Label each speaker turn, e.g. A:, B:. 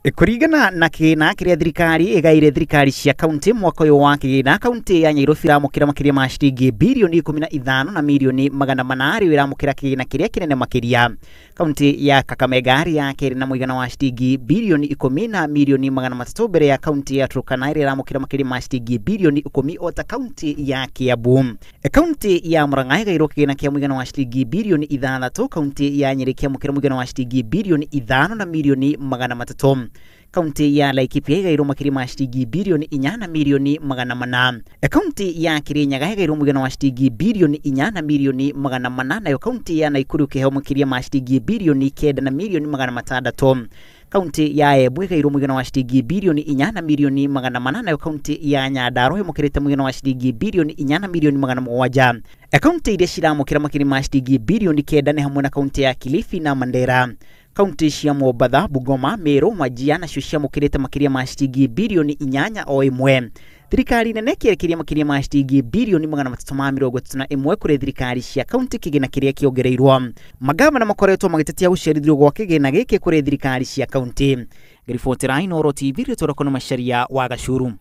A: Kuringana na kina kiria thirikari igaire thirikari cia kaunti mwaka uyu wa kigina, kaunti ya Nyairobi iramukira makiria ma ciringi bilioni 15 na milioni 800 iramukira kigina kiria kinene makiria. Kaunti ya Kakamega ya keri na muigana wa ciringi bilioni 10 na milioni 300 mbere ya kaunti ya Turkana iramukira makiria ma ciringi bilioni 10 ota kaunti ya Kiambu. Kaunti ya Murang'a igairwo kigina kia muigana wa ciringi bilioni 6, kaunti ya Nyeri kiamukira muigana wa ciringi bilioni 5 na milioni 300. Kaunti ya Laikipia igairwo makiria ma ciringi bilioni 4 na milioni 400. Kaunti ya Kirinyaga igairwo muigana wa ciringi bilioni 4 na milioni 800, nayo kaunti ya Nakuru ikiheo makiria ma ciringi bilioni 9 na milioni 600. Kaunti ya Embu igairwo muigana wa ciringi bilioni 4 na milioni 800, nayo kaunti ya Nyandarua imukirite muigana wa ciringi bilioni 4 na milioni 700. Kaunti iria ciramukira makiria ma ciringi bilioni 9 ni hamwe na kaunti ya Kilifi na Mandera. Kaunti cia Mombatha, Bungoma, Meru, Wajir nacio ciamukirite makiria ma ciringi bilioni 8 o imwe. Thirikari nene kierekeria makiria ma ciringi bilioni 331 kuri thirikari cia kaunti kigina kiria kiongereirwo. Magavana makoretwo magitetia gucerithio gwa kigina giki kuri thirikari cia kaunti. Riboti ya Inooro TV ritoroko na Macharia wa Gachuru.